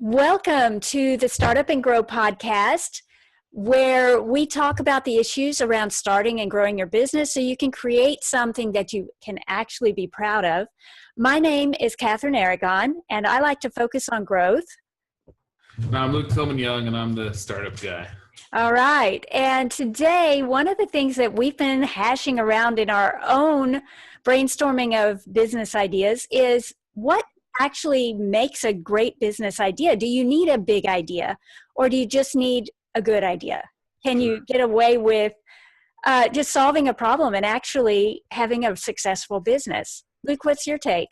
Welcome to the Startup and Grow podcast, where we talk about the issues around starting and growing your business so you can create something that you can actually be proud of. My name is Catherine Aragon, and I like to focus on growth. I'm Luke Tillman Young, and I'm the startup guy. All right. And today, one of the things that we've been hashing around in our own brainstorming of business ideas is what actually makes a great business idea. Do you need a big idea, or do you just need a good idea? Can you get away with just solving a problem and actually having a successful business? Luke, what's your take?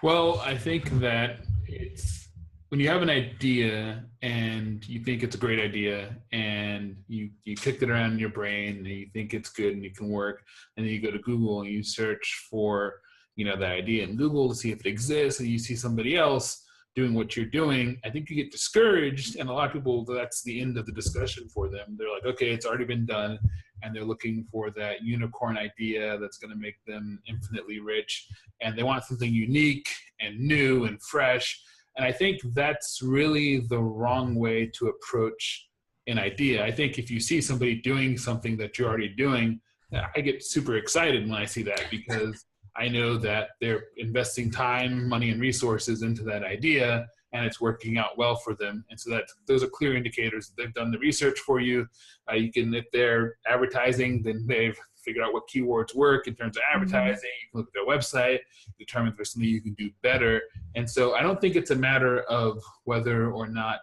Well, I think that it's when you have an idea and you think it's a great idea and you kicked it around in your brain and you think it's good and it can work, and then you go to Google and you search for the idea in Google to see if it exists, and you see somebody else doing what you're doing. I think you get discouraged, and a lot of people, that's the end of the discussion for them. They're like, okay, it's already been done, and they're looking for that unicorn idea that's going to make them infinitely rich, and they want something unique and new and fresh. And I think that's really the wrong way to approach an idea. I think if you see somebody doing something that you're already doing, I get super excited when I see that, because I know that they're investing time, money, and resources into that idea, and it's working out well for them. And so those are clear indicators that they've done the research for you. If they're advertising, then they've figured out what keywords work in terms of advertising. You can look at their website, determine if there's something you can do better. And so I don't think it's a matter of whether or not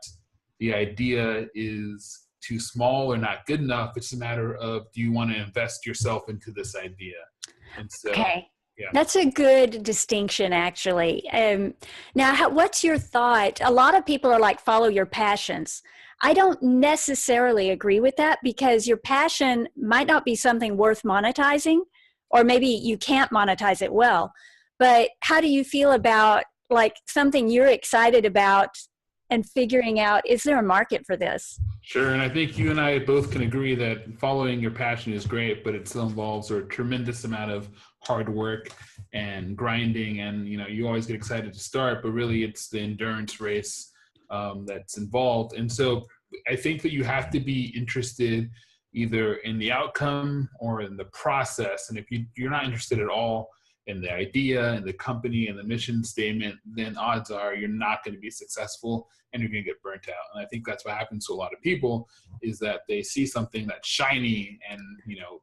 the idea is too small or not good enough. It's a matter of, do you want to invest yourself into this idea? And so, okay. Yeah. That's a good distinction, actually. Now, what's your thought? A lot of people are like, follow your passions. I don't necessarily agree with that, because your passion might not be something worth monetizing, or maybe you can't monetize it well. But how do you feel about like something you're excited about and figuring out, is there a market for this? Sure, and I think you and I both can agree that following your passion is great, but it still involves a tremendous amount of hard work and grinding, and you always get excited to start, but really it's the endurance race that's involved. And so I think that you have to be interested either in the outcome or in the process. And if you're not interested at all in the idea and the company and the mission statement, then odds are you're not going to be successful and you're going to get burnt out. And I think that's what happens to a lot of people, is that they see something that's shiny and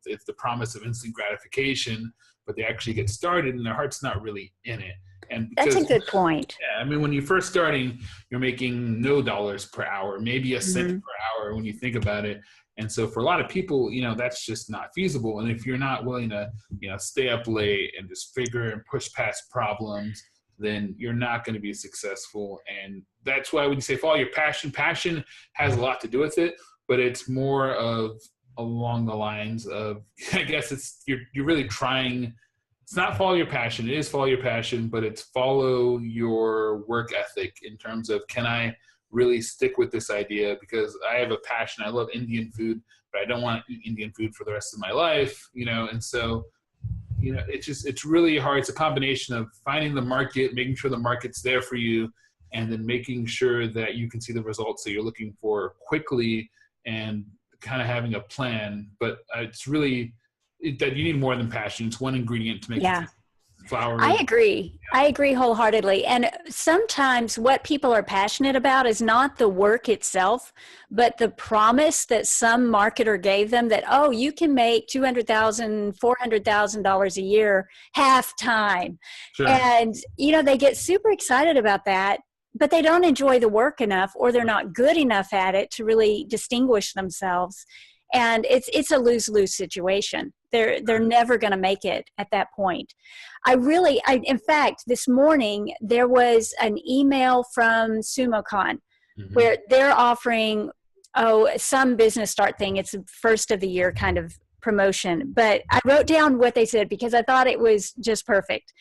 it's the promise of instant gratification, but they actually get started and their heart's not really in it. And that's a good point. Yeah, I mean, when you're first starting, you're making no dollars per hour, maybe a cent per hour when you think about it. And so for a lot of people, that's just not feasible. And if you're not willing to, stay up late and just figure and push past problems, then you're not going to be successful. And that's why when you say follow your passion has a lot to do with it, but it's more of along the lines of, I guess it's, you're really trying. It's not follow your passion. It is follow your passion, but it's follow your work ethic in terms of, can I really stick with this idea? Because I have a passion. I love Indian food, but I don't want to eat Indian food for the rest of my life, and so, it's really hard. It's a combination of finding the market, making sure the market's there for you, and then making sure that you can see the results that you're looking for quickly, and kind of having a plan. But it's really that you need more than passion. It's one ingredient to make flour. I agree. Yeah. I agree wholeheartedly. And sometimes what people are passionate about is not the work itself, but the promise that some marketer gave them that, oh, you can make $200,000, $400,000 a year half time. Sure. And, they get super excited about that, but they don't enjoy the work enough, or they're not good enough at it to really distinguish themselves. And it's a lose-lose situation. They're never going to make it at that point. In fact, this morning, there was an email from SumoCon where they're offering, some business start thing. It's a first of the year kind of promotion. But I wrote down what they said because I thought it was just perfect.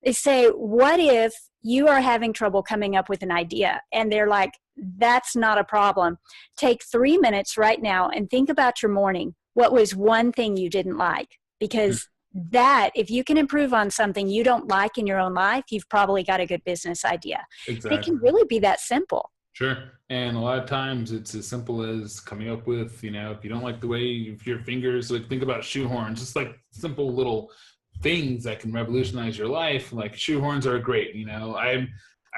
They say, what if you are having trouble coming up with an idea? And they're like, that's not a problem. Take 3 minutes right now and think about your morning. What was one thing you didn't like? Because if you can improve on something you don't like in your own life, you've probably got a good business idea. Exactly. It can really be that simple. Sure. And a lot of times it's as simple as coming up with, if you don't like the way your fingers, like think about shoehorns, just like simple little things that can revolutionize your life. Like shoehorns are great. I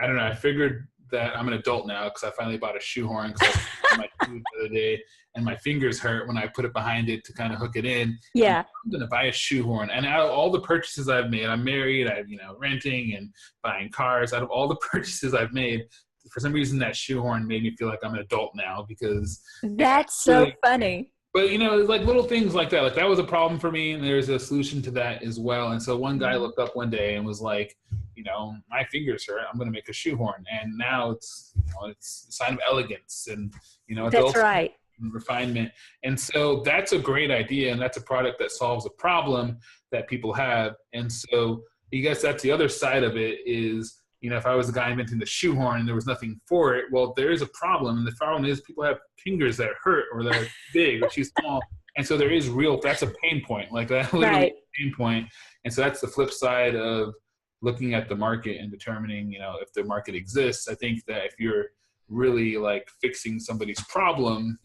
don't know. I figured that I'm an adult now because I finally bought a shoehorn because I was on my shoes the other day and my fingers hurt when I put it behind it to kind of hook it in. Yeah. I'm going to buy a shoehorn. And out of all the purchases I've made, I'm married, I've, renting and buying cars. Out of all the purchases I've made, for some reason that shoehorn made me feel like I'm an adult now because that's so funny. But it's like little things like that. Like that was a problem for me, and there's a solution to that as well. And so one guy looked up one day and was like, my fingers hurt. I'm going to make a shoehorn, and now it's a sign of elegance and that's right. Refinement. And so that's a great idea, and that's a product that solves a problem that people have. And so I guess that's the other side of it is. If I was the guy inventing the shoehorn and there was nothing for it, well, there is a problem. And the problem is people have fingers that hurt or they're big or too small. And so that's a pain point. Like that literally right. pain point. And so that's the flip side of looking at the market and determining, if the market exists. I think that if you're really like fixing somebody's problem,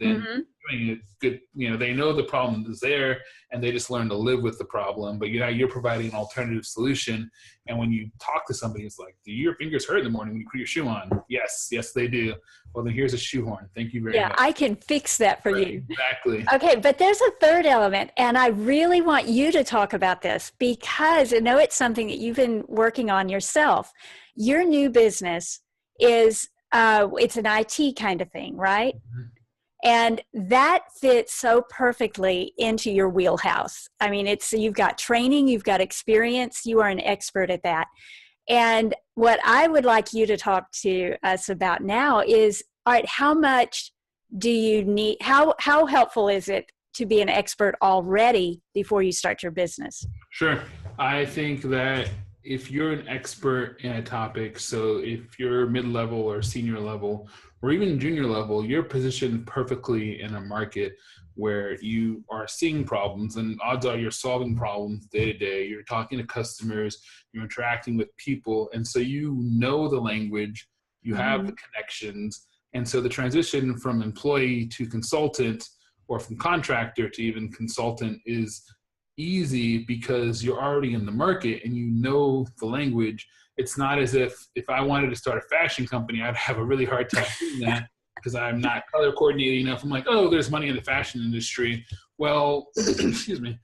then doing it good, they know the problem is there and they just learn to live with the problem, but you're providing an alternative solution. And when you talk to somebody, it's like, do your fingers hurt in the morning when you put your shoe on? Yes, they do. Well, then here's a shoehorn. Thank you very much. Yeah, I can fix that for you. Exactly. Okay, but there's a third element, and I really want you to talk about this because I know it's something that you've been working on yourself. Your new business is, it's an IT kind of thing, right? Mm-hmm. And that fits so perfectly into your wheelhouse. I mean, you've got training, you've got experience, you are an expert at that. And what I would like you to talk to us about now is, all right, how much do you need, how helpful is it to be an expert already before you start your business? Sure. I think that if you're an expert in a topic, so if you're mid-level or senior level, or even junior level, you're positioned perfectly in a market where you are seeing problems, and odds are you're solving problems day to day. You're talking to customers, you're interacting with people, and so you know the language, you have the connections, and so the transition from employee to consultant or from contractor to even consultant is easy because you're already in the market and you know the language. It's not as if I wanted to start a fashion company, I'd have a really hard time doing that because I'm not color coordinated enough. I'm like, oh, there's money in the fashion industry. Well, excuse me,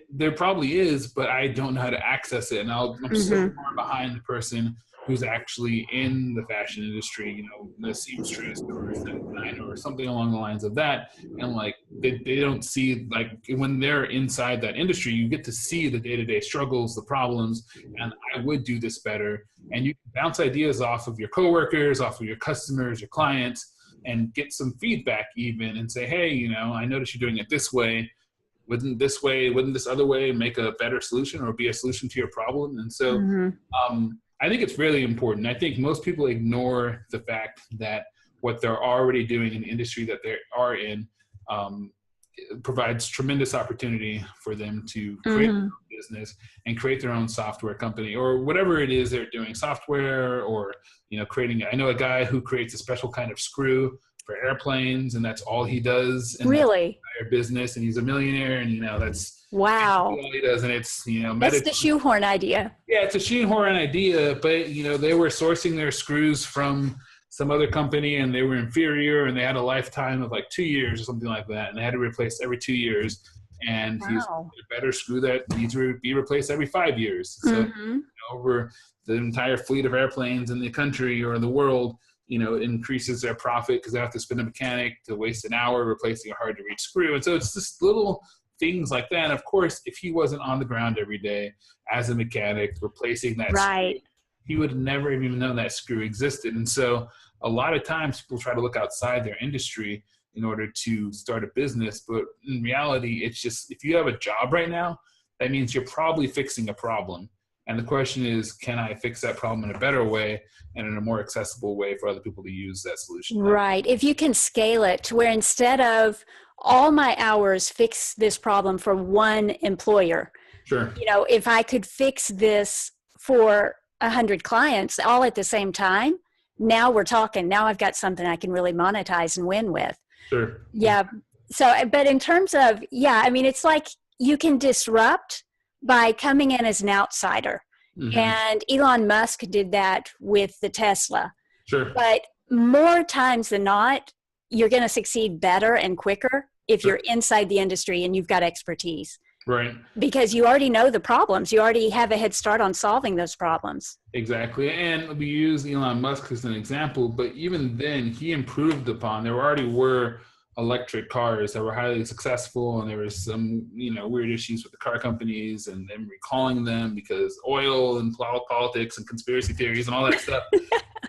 there probably is, but I don't know how to access it. And I'm so far behind the person who's actually in the fashion industry, the seamstress or the designer or something along the lines of that. And like, they don't see, like when they're inside that industry, you get to see the day-to-day struggles, the problems, and I would do this better. And you can bounce ideas off of your coworkers, off of your customers, your clients, and get some feedback even and say, hey, I noticed you're doing it this way. Wouldn't this other way make a better solution or be a solution to your problem? And so, I think it's really important. I think most people ignore the fact that what they're already doing in the industry that they are in provides tremendous opportunity for them to create their own business and create their own software company or whatever it is they're doing, software or, creating. I know a guy who creates a special kind of screw for airplanes, and that's all he does. And really? That's business, and he's a millionaire, and that's wow. All he does, and it's that's the shoehorn idea. Yeah, it's a shoehorn idea, but they were sourcing their screws from some other company, and they were inferior, and they had a lifetime of like 2 years or something like that, and they had to replace every 2 years. And he's a better screw that needs to be replaced every 5 years. So over the entire fleet of airplanes in the country or the world, increases their profit because they have to spend a mechanic to waste an hour replacing a hard to reach screw. And so it's just little things like that. And of course, if he wasn't on the ground every day as a mechanic replacing that screw, he would never even known that screw existed. And so a lot of times people try to look outside their industry in order to start a business. But in reality, it's just, if you have a job right now, that means you're probably fixing a problem. And the question is, can I fix that problem in a better way and in a more accessible way for other people to use that solution? Right. If you can scale it to where instead of all my hours fix this problem for one employer, sure. If I could fix this for 100 clients all at the same time, now we're talking. Now I've got something I can really monetize and win with. Sure. Yeah. So, but in terms of, yeah, I mean, it's like you can disrupt by coming in as an outsider. Mm-hmm. And Elon Musk did that with the Tesla. Sure. But more times than not, you're going to succeed better and quicker if you're inside the industry and you've got expertise. Right. Because you already know the problems. You already have a head start on solving those problems. Exactly. And we use Elon Musk as an example, but even then he improved upon, there already were electric cars that were highly successful, and there was some, weird issues with the car companies and them recalling them because oil and politics and conspiracy theories and all that stuff.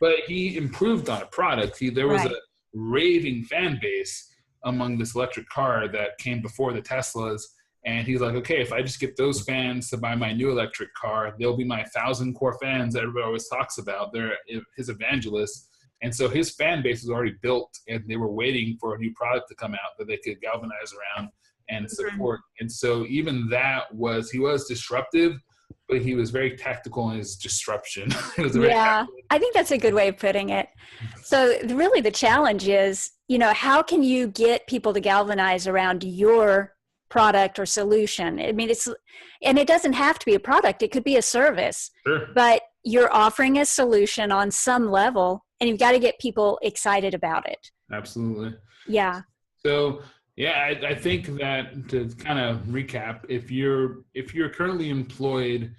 But he improved on a product. There was a raving fan base among this electric car that came before the Teslas. And he's like, okay, if I just get those fans to buy my new electric car, they'll be my 1,000 core fans that everybody always talks about. They're his evangelists. And so his fan base was already built, and they were waiting for a new product to come out that they could galvanize around and support. And so even he was disruptive, but he was very tactical in his disruption. I think that's a good way of putting it. So really the challenge is, how can you get people to galvanize around your product or solution? I mean, and it doesn't have to be a product. It could be a service, sure. But you're offering a solution on some level, and you've got to get people excited about it. Absolutely. Yeah. So, I think that, to kind of recap, if you're currently employed,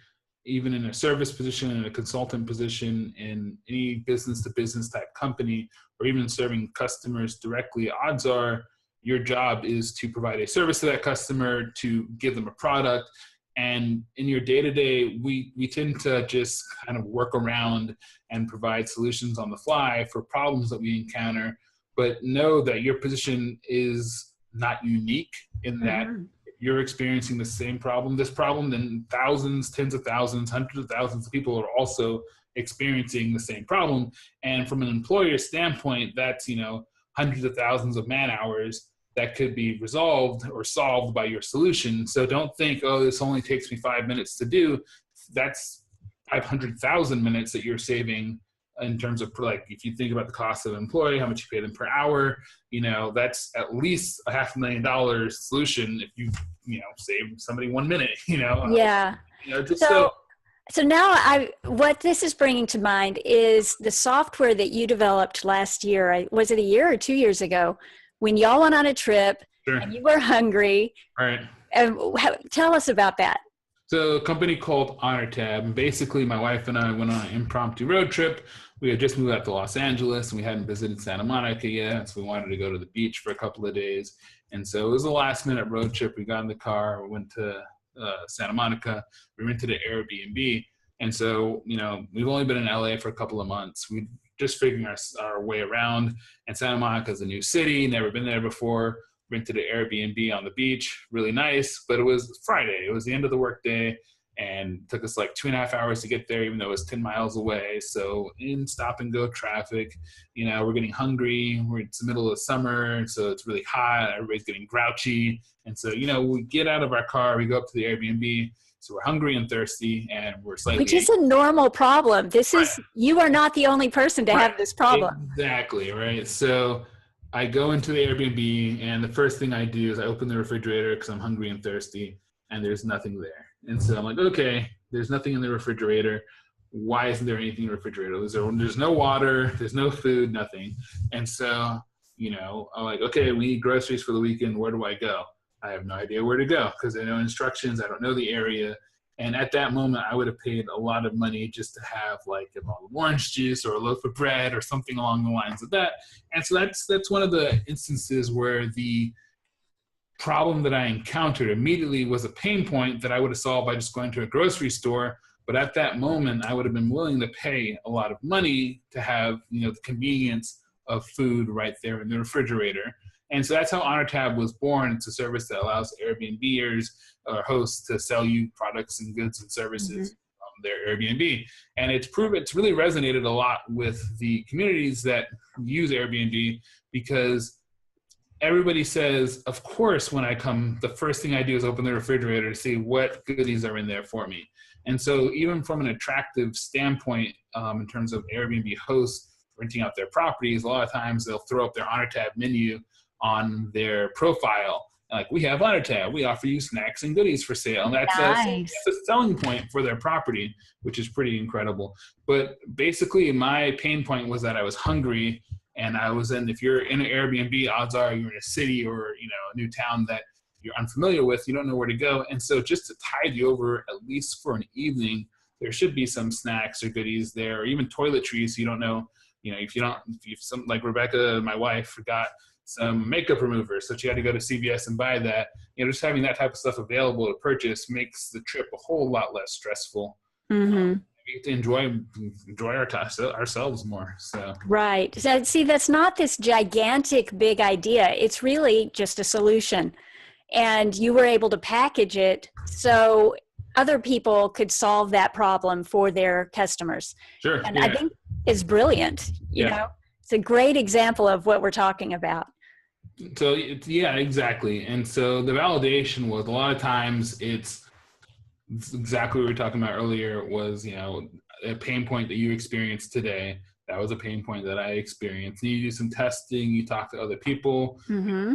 even in a service position, in a consultant position, in any business to business type company, or even serving customers directly, odds are your job is to provide a service to that customer, to give them a product. And in your day-to-day, we tend to just kind of work around and provide solutions on the fly for problems that we encounter, but know that your position is not unique in that if you're experiencing the same problem, then thousands, tens of thousands, hundreds of thousands of people are also experiencing the same problem. And from an employer standpoint, that's, hundreds of thousands of man hours that could be resolved or solved by your solution. So don't think, oh, this only takes me 5 minutes to do. That's 500,000 minutes that you're saving in terms of, like, if you think about the cost of an employee, how much you pay them per hour, that's at least $500,000 solution if you save somebody 1 minute, Yeah. So now what this is bringing to mind is the software that you developed last year. Was it a year or 2 years ago when y'all went on a trip? Sure. And you were hungry? Right. Tell us about that. So a company called HonorTab. Basically, my wife and I went on an impromptu road trip. We had just moved out to Los Angeles, and we hadn't visited Santa Monica yet, so we wanted to go to the beach for a couple of days. And so it was a last-minute road trip. We got in the car, we went to Santa Monica. We rented an Airbnb. And so, we've only been in LA for a couple of months. We just figuring our way around. And Santa Monica is a new city, never been there before. Rented an Airbnb on the beach, really nice. But it was Friday. It was the end of the workday, and it took us like 2.5 hours to get there, even though it was 10 miles away. So in stop and go traffic, we're getting hungry. It's the middle of summer, so it's really hot. Everybody's getting grouchy. And so, we get out of our car, we go up to the Airbnb. So we're hungry and thirsty, and we're slightly... Which is a normal problem. You are not the only person to have this problem. Exactly, right? So I go into the Airbnb, and the first thing I do is I open the refrigerator because I'm hungry and thirsty, and there's nothing there. And so I'm like, okay, there's nothing in the refrigerator. Why isn't there anything in the refrigerator? There's no water, there's no food, nothing. And so, I'm like, okay, we need groceries for the weekend. Where do I go? I have no idea where to go because I know instructions. I don't know the area. And at that moment, I would have paid a lot of money just to have like a bottle of orange juice or a loaf of bread or something along the lines of that. And so that's one of the instances where the problem that I encountered immediately was a pain point that I would have solved by just going to a grocery store. But at that moment, I would have been willing to pay a lot of money to have, the convenience of food right there in the refrigerator. And so that's how HonorTab was born. It's a service that allows Airbnbers or hosts to sell you products and goods and services from their Airbnb. And it's really resonated a lot with the communities that use Airbnb because everybody says, of course, when I come, the first thing I do is open the refrigerator to see what goodies are in there for me. And so even from an attractive standpoint, in terms of Airbnb hosts renting out their properties, a lot of times they'll throw up their Honor Tab menu on their profile. Like, we have Honor Tab, we offer you snacks and goodies for sale. And that's a selling point for their property, which is pretty incredible. But basically my pain point was that I was hungry, and if you're in an Airbnb, odds are you're in a city or, a new town that you're unfamiliar with, you don't know where to go. And so just to tide you over, at least for an evening, there should be some snacks or goodies there, or even toiletries. So you don't know, if some, like Rebecca, my wife, forgot some makeup remover, so she had to go to CVS and buy that. Just having that type of stuff available to purchase makes the trip a whole lot less stressful. Mm-hmm. We get to enjoy ourselves more. So right. So, see, that's not this gigantic big idea. It's really just a solution, and you were able to package it so other people could solve that problem for their customers. Sure. And I think it's brilliant. You know, it's a great example of what we're talking about. So yeah, exactly. And so the validation was, a lot of times it's exactly what we were talking about earlier, was, a pain point that you experienced today. That was a pain point that I experienced. And you do some testing, you talk to other people. Mm-hmm.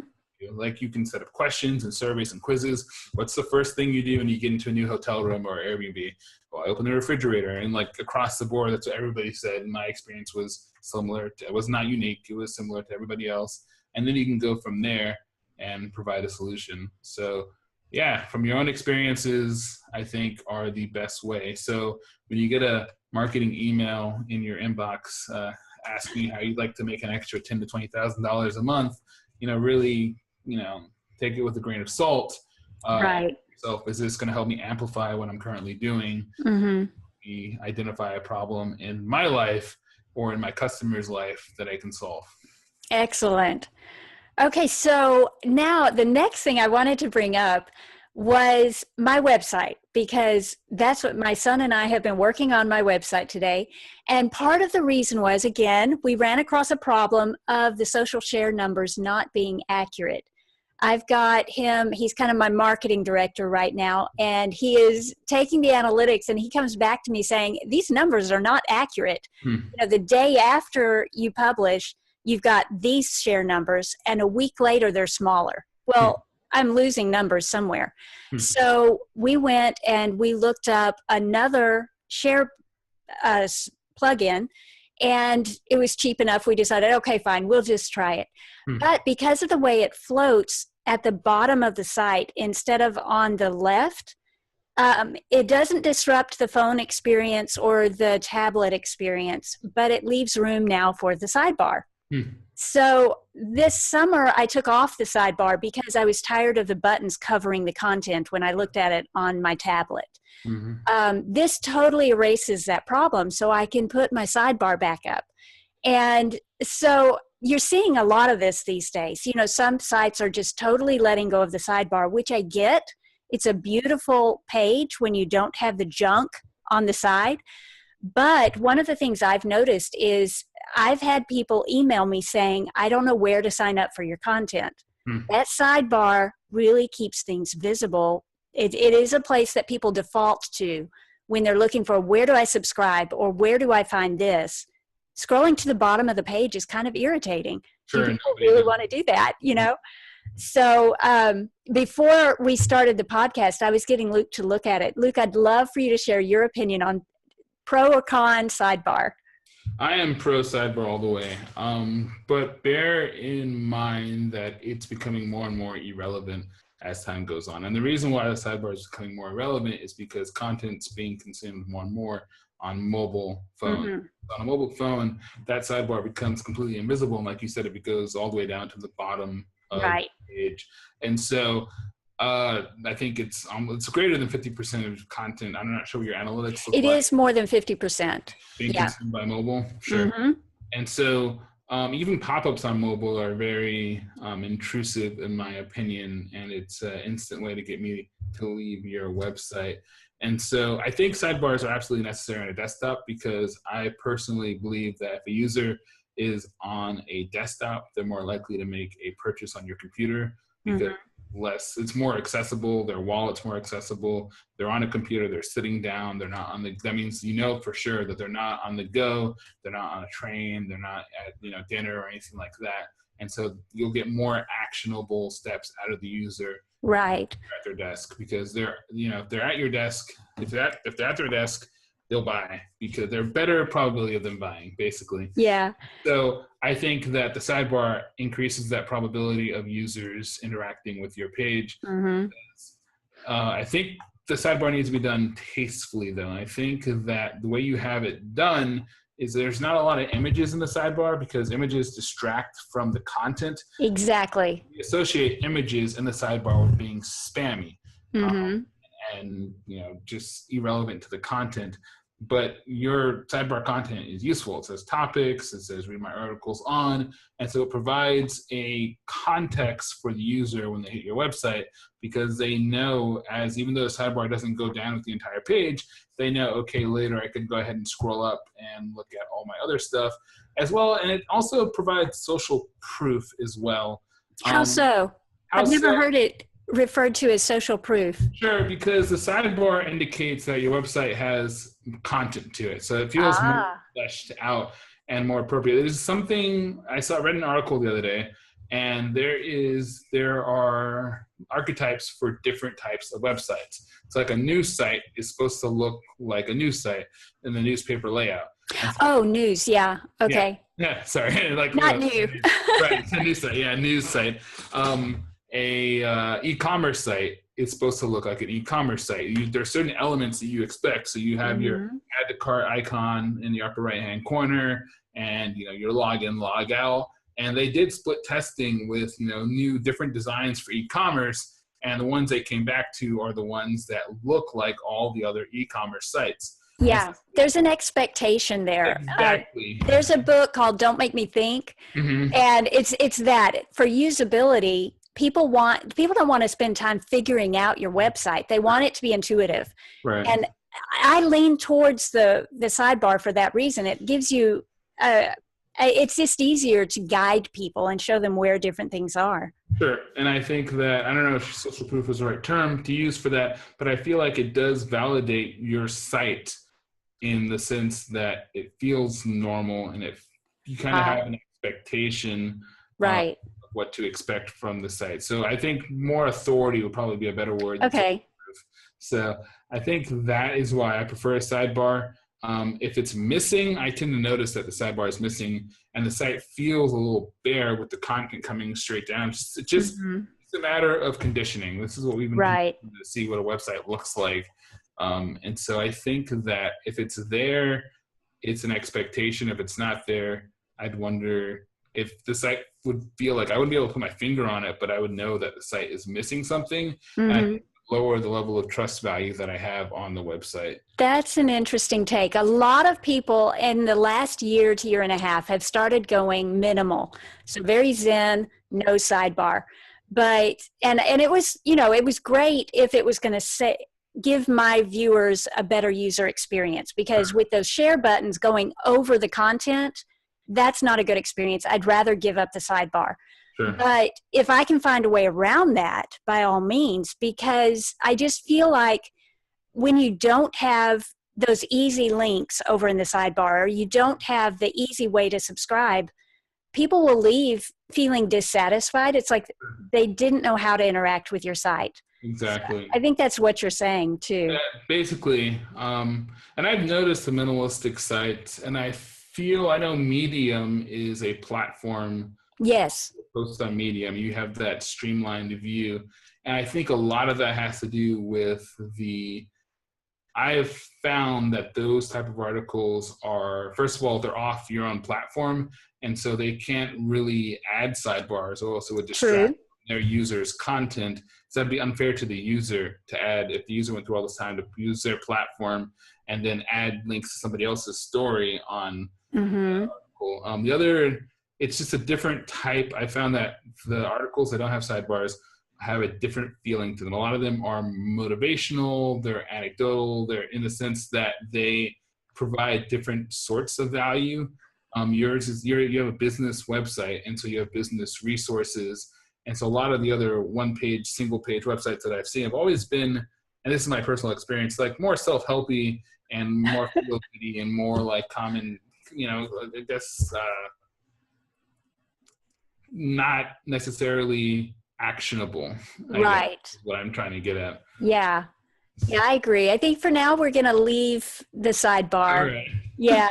Like, you can set up questions and surveys and quizzes. What's the first thing you do when you get into a new hotel room or Airbnb? Well, I open the refrigerator, and like across the board, that's what everybody said. And my experience was similar. It was not unique. It was similar to everybody else. And then you can go from there and provide a solution. So yeah, from your own experiences, I think, are the best way. So when you get a marketing email in your inbox asking how you'd like to make an extra $10,000 to $20,000 a month, really, take it with a grain of salt. Right. So is this going to help me amplify what I'm currently doing? Mm-hmm. Me identify a problem in my life or in my customer's life that I can solve. Excellent. Okay, so now the next thing I wanted to bring up was my website, because that's what my son and I have been working on, my website today. And part of the reason was, again, we ran across a problem of the social share numbers not being accurate. I've got him, he's kind of my marketing director right now, and he is taking the analytics, and he comes back to me saying, these numbers are not accurate. The day after you publish, you've got these share numbers, and a week later they're smaller. Well, I'm losing numbers somewhere. So we went and we looked up another share plugin, and it was cheap enough. We decided, okay, fine, we'll just try it. But because of the way it floats at the bottom of the site instead of on the left, it doesn't disrupt the phone experience or the tablet experience, but it leaves room now for the sidebar. So this summer I took off the sidebar because I was tired of the buttons covering the content when I looked at it on my tablet. This totally erases that problem, so I can put my sidebar back up. And so you're seeing a lot of this these days. Some sites are just totally letting go of the sidebar, which I get. It's a beautiful page when you don't have the junk on the side. But one of the things I've noticed is I've had people email me saying, I don't know where to sign up for your content. That sidebar really keeps things visible. It is a place that people default to when they're looking for, where do I subscribe, or where do I find this? Scrolling to the bottom of the page is kind of irritating. Sure, people really want to do that, So before we started the podcast, I was getting Luke to look at it. Luke, I'd love for you to share your opinion on pro or con sidebar. I am pro sidebar all the way, but bear in mind that it's becoming more and more irrelevant as time goes on. And the reason why the sidebar is becoming more relevant is because content's being consumed more and more on mobile phone. On a mobile phone, that sidebar becomes completely invisible. And like you said, it goes all the way down to the bottom of the page. And so I think it's greater than 50% of content. I'm not sure what your analytics look like. It is more than 50%. Being consumed by mobile. Sure. And so even pop-ups on mobile are very intrusive, in my opinion, and it's an instant way to get me to leave your website. And so I think sidebars are absolutely necessary on a desktop, because I personally believe that if a user is on a desktop, they're more likely to make a purchase on your computer, because less, it's more accessible. Their wallet's more accessible. They're on a computer, they're sitting down, they're not on the, that means, for sure that they're not on the go, they're not on a train, they're not at, dinner or anything like that. And so you'll get more actionable steps out of the user Right. at their desk, because they're, if they're at your desk, if they're at their desk, they'll buy, because they're better probability of them buying, basically. Yeah. So I think that the sidebar increases that probability of users interacting with your page. Mm-hmm. I think the sidebar needs to be done tastefully, though. I think that the way you have it done is there's not a lot of images in the sidebar, because images distract from the content. Exactly. We associate images in the sidebar with being spammy. Mm-hmm. And just irrelevant to the content. But your sidebar content is useful. It says topics, it says read my articles on, and so it provides a context for the user when they hit your website, because they know, as even though the sidebar doesn't go down with the entire page, they know, okay, later I can go ahead and scroll up and look at all my other stuff as well. And it also provides social proof as well. How so? I've never heard it referred to as social proof. Sure, because the sidebar indicates that your website has content to it, so it feels more fleshed out and more appropriate. There's something I read an article the other day, and there are archetypes for different types of websites. It's like a news site is supposed to look like a news site in the newspaper layout. Oh, news, yeah, okay. Yeah, sorry, like not new. Right, it's a news site. Yeah, news site. A e-commerce site is supposed to look like an e-commerce site. There are certain elements that you expect. So you have your add to cart icon in the upper right-hand corner, and your login, log out. And they did split testing with new different designs for e-commerce, and the ones they came back to are the ones that look like all the other e-commerce sites. Yeah, there's an expectation there. Exactly. There's a book called Don't Make Me Think, and it's that for usability. People don't want to spend time figuring out your website. They want it to be intuitive. Right. And I lean towards the sidebar for that reason. It gives you, it's just easier to guide people and show them where different things are. Sure. And I think that, I don't know if social proof is the right term to use for that, but I feel like it does validate your site in the sense that it feels normal, and you kind of have an expectation. Right. What to expect from the site. So I think more authority would probably be a better word. Okay. So I think that is why I prefer a sidebar. If it's missing, I tend to notice that the sidebar is missing, and the site feels a little bare with the content coming straight down. It's just it's a matter of conditioning. This is what we've been doing to see what a website looks like. And so I think that if it's there, it's an expectation. If it's not there, I'd wonder if the site would feel like I wouldn't be able to put my finger on it, but I would know that the site is missing something, and lower the level of trust value that I have on the website. That's an interesting take. A lot of people in the last year to year and a half have started going minimal. So very zen, no sidebar. But, and it was, it was great if it was going to give my viewers a better user experience, because with those share buttons going over the content, that's not a good experience. I'd rather give up the sidebar. Sure. But if I can find a way around that, by all means, because I just feel like when you don't have those easy links over in the sidebar, or you don't have the easy way to subscribe, people will leave feeling dissatisfied. It's like they didn't know how to interact with your site. Exactly. So I think that's what you're saying too. Yeah, basically. And I've noticed the minimalistic sites, and I know Medium is a platform. Yes. Post on Medium, you have that streamlined view. And I think a lot of that has to do with I have found that those type of articles are, first of all, they're off your own platform. And so they can't really add sidebars, or also would distract their users' content. So that'd be unfair to the user to add, if the user went through all this time to use their platform and then add links to somebody else's story on the article. The other, it's just a different type. I found that the articles that don't have sidebars have a different feeling to them. A lot of them are motivational, they're anecdotal, they're in the sense that they provide different sorts of value. Yours is, you have a business website, and so you have business resources, And so a lot of the other one-page, single-page websites that I've seen have always been, and this is my personal experience, like more self-helpy and more feel-goody and more like common, I guess not necessarily actionable. Right. Is what I'm trying to get at. Yeah. Yeah, I agree. I think for now we're going to leave the sidebar. All right. Yeah.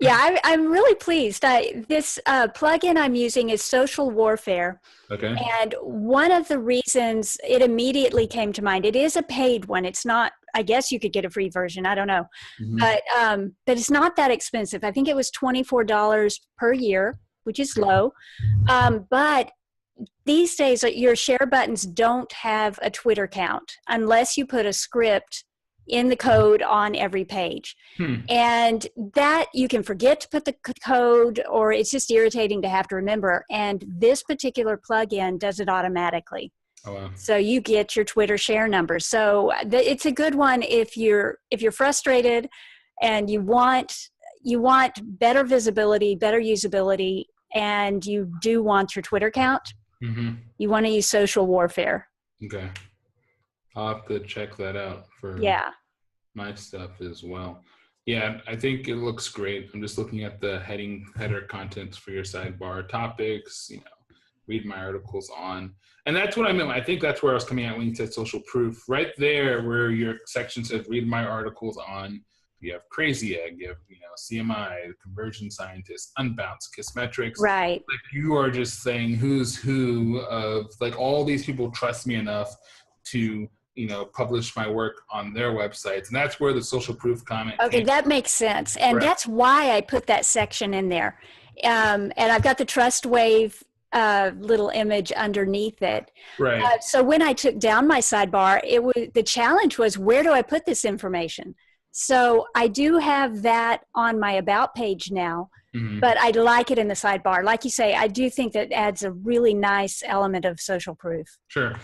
Yeah, I'm really pleased. This plugin I'm using is Social Warfare. Okay. And one of the reasons it immediately came to mind, it is a paid one. It's not, I guess you could get a free version. I don't know. Mm-hmm. But it's not that expensive. I think it was $24 per year, which is low. But these days, your share buttons don't have a Twitter count unless you put a script in the code on every page. And that you can forget to put the code, or it's just irritating to have to remember. And this particular plugin does it automatically. Oh, wow. So you get your Twitter share number. So it's a good one if you're frustrated and you want better visibility, better usability, and you do want your Twitter count. Mm-hmm. You want to use Social Warfare. Okay. I'll have to check that out for my stuff as well. Yeah, I think it looks great. I'm just looking at the header contents for your sidebar topics, read my articles on. And that's what I meant. I think that's where I was coming at when you said social proof. Right there where your section says read my articles on, you have Crazy Egg, you have CMI, Conversion Scientist, Unbounce, Kissmetrics. Right. Like you are just saying who's who of like all these people trust me enough to publish my work on their websites. And that's where the social proof comment came that from. Makes sense. And Correct. That's why I put that section in there. And I've got the TrustWave little image underneath it. Right. So when I took down my sidebar, the challenge was, where do I put this information? So I do have that on my About page now, mm-hmm. but I like it in the sidebar. Like you say, I do think that adds a really nice element of social proof. Sure.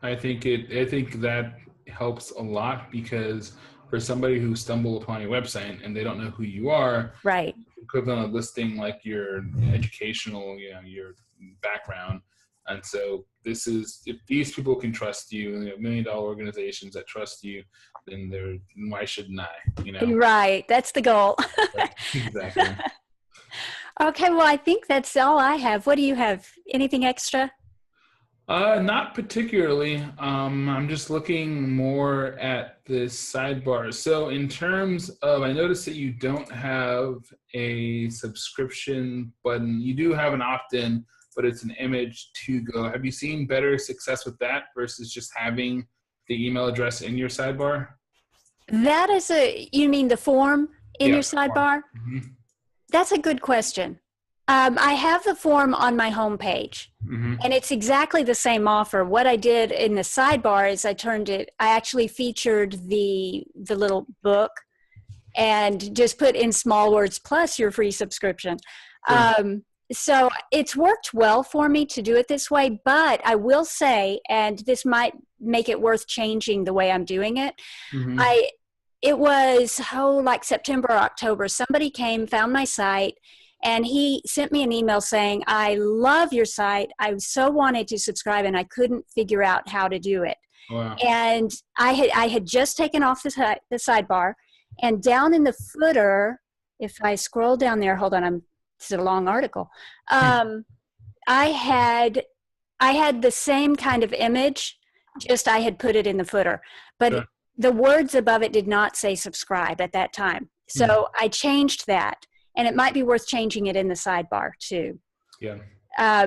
I think that helps a lot, because for somebody who stumbled upon your website and they don't know who you are, right? Equivalent of listing like your educational, your background. And so this is, if these people can trust you, and $1 million organizations that trust you, then why shouldn't I? Right. That's the goal. Right. Exactly. Okay. Well, I think that's all I have. What do you have? Anything extra? Not particularly. I'm just looking more at this sidebar. So in terms of, I noticed that you don't have a subscription button. You do have an opt-in, but it's an image to go. Have you seen better success with that versus just having the email address in your sidebar? That is you mean the form in your sidebar? Mm-hmm. That's a good question. I have the form on my homepage, mm-hmm. and it's exactly the same offer. What I did in the sidebar is I actually featured the little book and just put in small words, plus your free subscription. Sure. So it's worked well for me to do it this way, but I will say, and this might make it worth changing the way I'm doing it. Mm-hmm. It was like September or October. Somebody came, found my site, and he sent me an email saying, I love your site. I so wanted to subscribe and I couldn't figure out how to do it. Wow. And I had just taken off the sidebar, and down in the footer, if I scroll down there, hold on, it's a long article. I had the same kind of image, just I had put it in the footer, but sure. The words above it did not say subscribe at that time. So I changed that, and it might be worth changing it in the sidebar too. Yeah.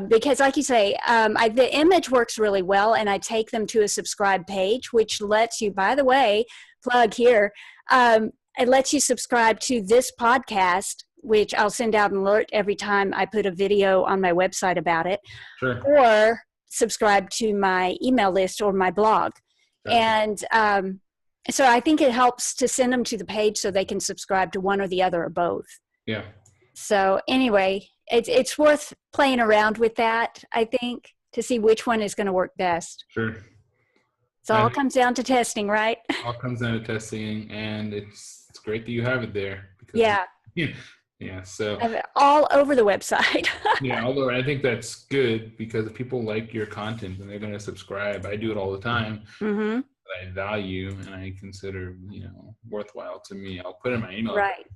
Because like you say, the image works really well, and I take them to a subscribe page, which lets you, by the way, plug here, it lets you subscribe to this podcast, which I'll send out an alert every time I put a video on my website about it, sure. or subscribe to my email list or my blog. Gotcha. And so I think it helps to send them to the page so they can subscribe to one or the other or both. Yeah. So anyway, it's worth playing around with that, I think, to see which one is going to work best. Sure. So all comes down to testing, right? All comes down to testing, and it's great that you have it there. Because, yeah. Yeah. So I have it all over the website. yeah, although I think that's good because if people like your content and they're going to subscribe, I do it all the time. Mm-hmm. That I value and I consider, worthwhile to me. I'll put in my email address Right.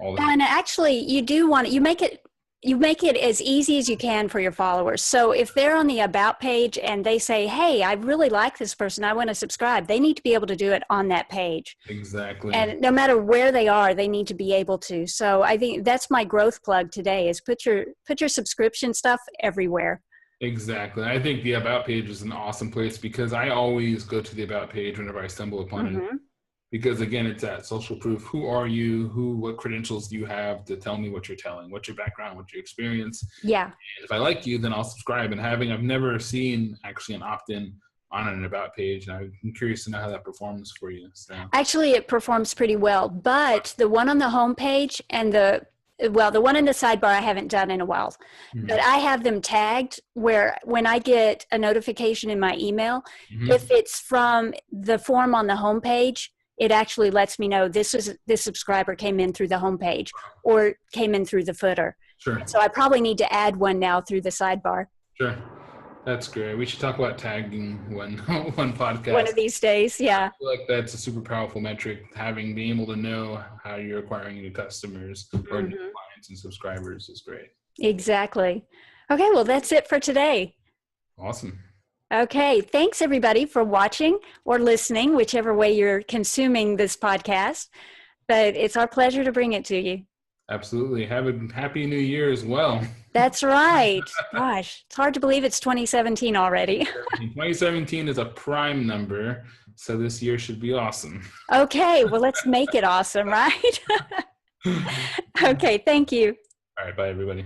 all the time. And actually, you do want you make it as easy as you can for your followers. So if they're on the about page and they say, "Hey, I really like this person. I want to subscribe," they need to be able to do it on that page. Exactly. And no matter where they are, they need to be able to. So I think that's my growth plug today: is put your subscription stuff everywhere. Exactly. I think the about page is an awesome place because I always go to the about page whenever I stumble upon it. Mm-hmm. Because again, it's that social proof. Who are you? What credentials do you have to tell me what you're telling? What's your background? What's your experience? Yeah. And if I like you, then I'll subscribe. And I've never seen actually an opt-in on an about page. And I'm curious to know how that performs for you. So. Actually, it performs pretty well. But the one on the home page and the one in the sidebar I haven't done in a while. Mm-hmm. But I have them tagged where when I get a notification in my email, Mm-hmm. if it's from the form on the home page, it actually lets me know this subscriber came in through the homepage or came in through the footer. Sure. So I probably need to add one now through the sidebar. Sure. That's great. We should talk about tagging one podcast. One of these days, yeah. I feel like that's a super powerful metric. Being able to know how you're acquiring new customers or new clients and subscribers is great. Exactly. Okay, well, that's it for today. Awesome. Okay, thanks everybody for watching or listening, whichever way you're consuming this podcast. But it's our pleasure to bring it to you. Absolutely. Have a happy new year as well. That's right. Gosh, it's hard to believe it's 2017 already. 2017 is a prime number, so this year should be awesome. Okay, well, let's make it awesome, right? Okay, thank you. All right, bye everybody.